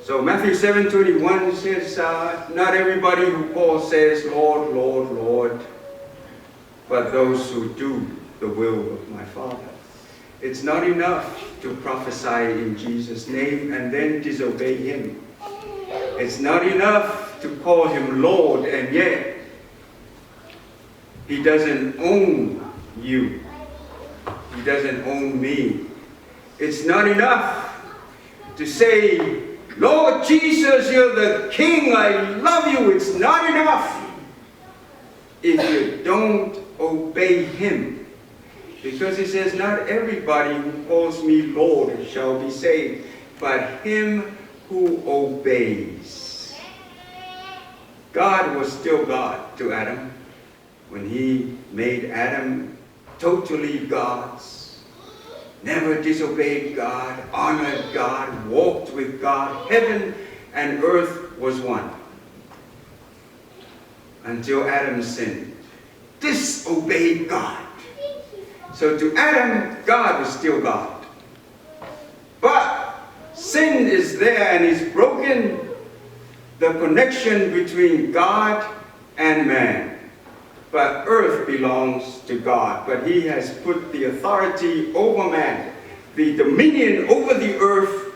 So Matthew 7:21 says, not everybody who calls says, Lord, Lord, Lord, but those who do the will of my Father. It's not enough to prophesy in Jesus' name and then disobey him. It's not enough to call him Lord and yet he doesn't own you. He doesn't own me. It's not enough to say, Lord Jesus, you're the King, I love you. It's not enough if you don't obey him. Because he says, not everybody who calls me Lord shall be saved, but him who obeys. God was still God to Adam when he made Adam totally God's. Never disobeyed God, honored God, walked with God. Heaven and earth was one. Until Adam sinned. Disobeyed God. So to Adam, God was still God. But sin is there and is broken the connection between God and man. But earth belongs to God. But he has put the authority over man, the dominion over the earth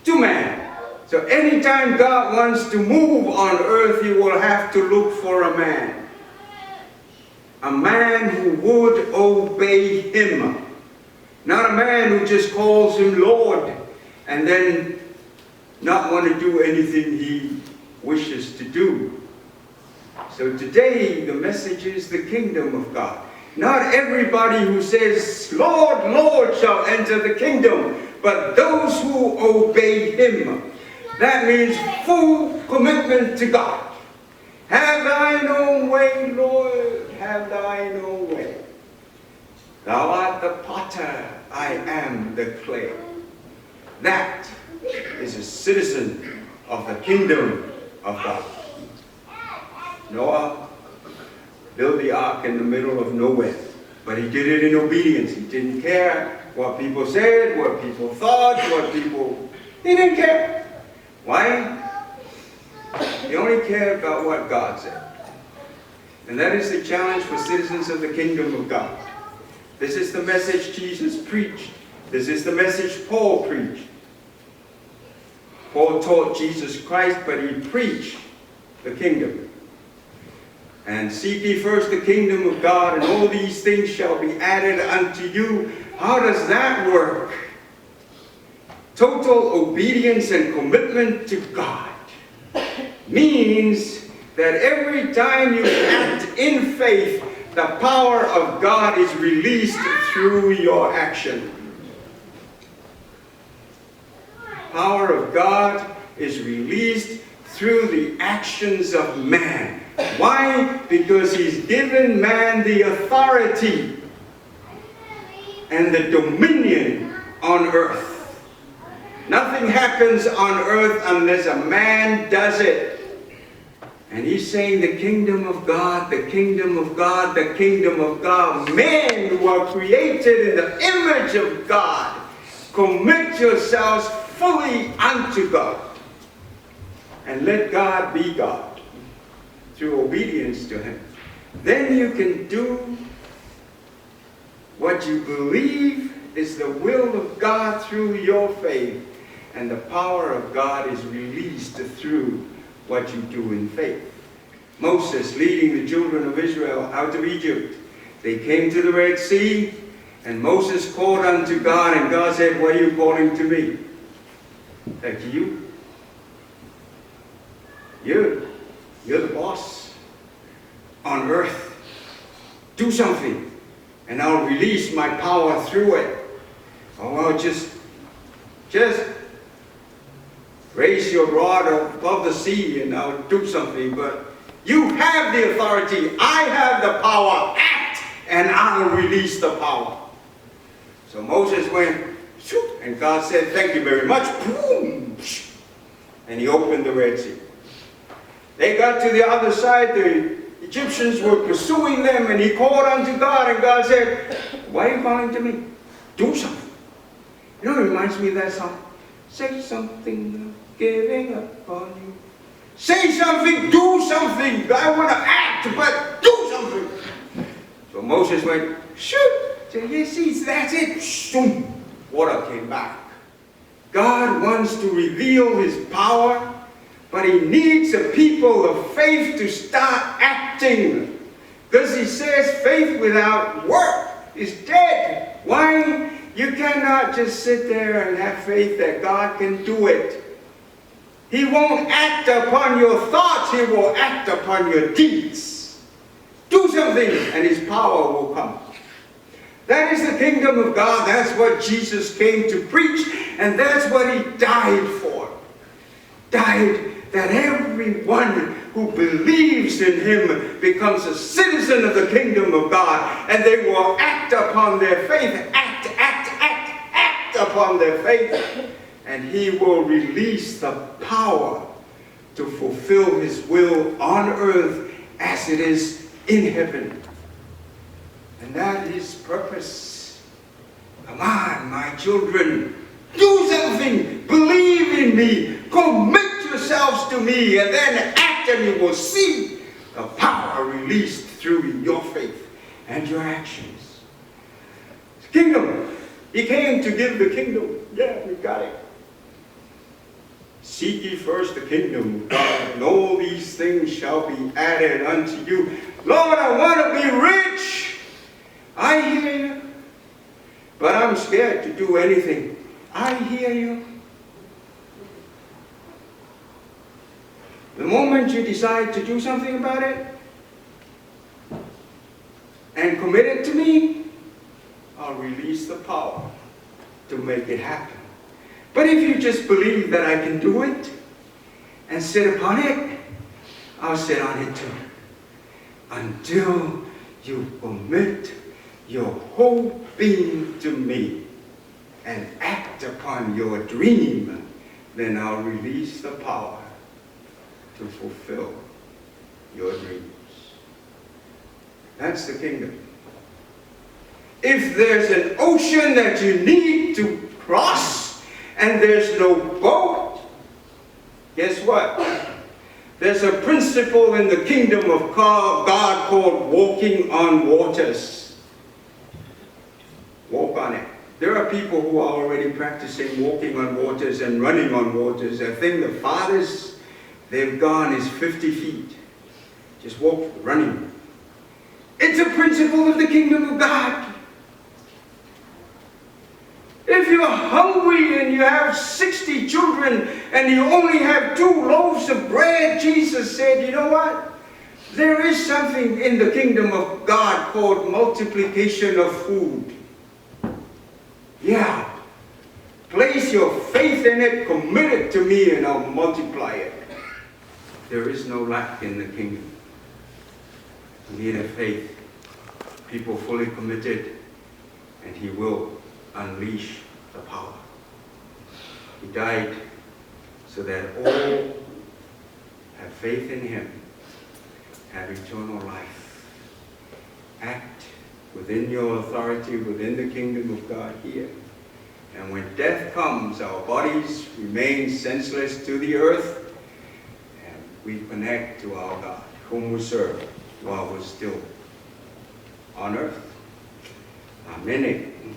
to man. So anytime God wants to move on earth, he will have to look for a man. A man who would obey him. Not a man who just calls him Lord and then not want to do anything he wishes to do. So today the message is the kingdom of God. Not everybody who says, Lord, Lord, shall enter the kingdom, but those who obey him. That means full commitment to God. Have thine own way, Lord, have thine own way. Thou art the potter, I am the clay. That is a citizen of the kingdom of God. Noah built the ark in the middle of nowhere, but he did it in obedience. He didn't care what people said, what people thought, he didn't care. Why? He only cared about what God said. And that is the challenge for citizens of the kingdom of God. This is the message Jesus preached. This is the message Paul preached. Paul taught Jesus Christ, but he preached the kingdom. And seek ye first the kingdom of God, and all these things shall be added unto you. How does that work? Total obedience and commitment to God means that every time you act in faith, the power of God is released through your action. Power of God is released through the actions of man. Why? Because he's given man the authority and the dominion on earth. Nothing happens on earth unless a man does it. And he's saying the kingdom of God, the kingdom of God, the kingdom of God. Men who are created in the image of God, commit yourselves fully unto God. And let God be God through obedience to him. Then you can do what you believe is the will of God through your faith. And the power of God is released through what you do in faith. Moses leading the children of Israel out of Egypt. They came to the Red Sea, and Moses called unto God, and God said, "Why are you calling to me?" Like you. You're the boss on earth. Do something, and I'll release my power through it. Oh, well, just raise your rod above the sea and I'll do something. But you have the authority. I have the power. Act, and I'll release the power. So Moses went, shoot, and God said, "Thank you very much." Boom, and he opened the Red Sea. They got to the other side. The Egyptians were pursuing them, and he called unto God, and God said, "Why are you calling to me? Do something." You know, it reminds me of that song. Say something. giving up on you. Say something, do something. I want to act, but do something. So Moses went, shoot. Said, yes, that's it. Shoom. Water came back. God wants to reveal his power, but he needs a people of faith to start acting. Because he says faith without work is dead. Why? You cannot just sit there and have faith that God can do it. He won't act upon your thoughts, he will act upon your deeds. Do something and his power will come. That is the kingdom of God. That's what Jesus came to preach, and that's what he died for. Died that everyone who believes in him becomes a citizen of the kingdom of God, and they will act upon their faith. Act upon their faith. And he will release the power to fulfill his will on earth as it is in heaven. And that is purpose. Come on, my children. Do something. Believe in me. Commit yourselves to me. And then act, and you will see the power released through your faith and your actions. Kingdom. He came to give the kingdom. Yeah, we got it. Seek ye first the kingdom of God, and all these things shall be added unto you. Lord, I want to be rich. I hear you. But I'm scared to do anything. I hear you. The moment you decide to do something about it and commit it to me, I'll release the power to make it happen. But if you just believe that I can do it and sit upon it, I'll sit on it too. Until you commit your whole being to me and act upon your dream, then I'll release the power to fulfill your dreams. That's the kingdom. If there's an ocean that you need to cross, and there's no boat, guess what? There's a principle in the kingdom of God called walking on waters. Walk on it. There are people who are already practicing walking on waters and running on waters. I think the farthest they've gone is 50 feet. Just walk, running. It's a principle of the kingdom of God. If you're hungry and you have 60 children and you only have 2 loaves of bread, Jesus said, you know what? There is something in the kingdom of God called multiplication of food. Yeah. Place your faith in it, commit it to me, and I'll multiply it. There is no lack in the kingdom. You need a faith. People fully committed, and he will unleash the power. He died so that all have faith in him, have eternal life. Act within your authority, within the kingdom of God here. And when death comes, our bodies remain senseless to the earth, and we connect to our God, whom we serve while we're still on earth. Amen.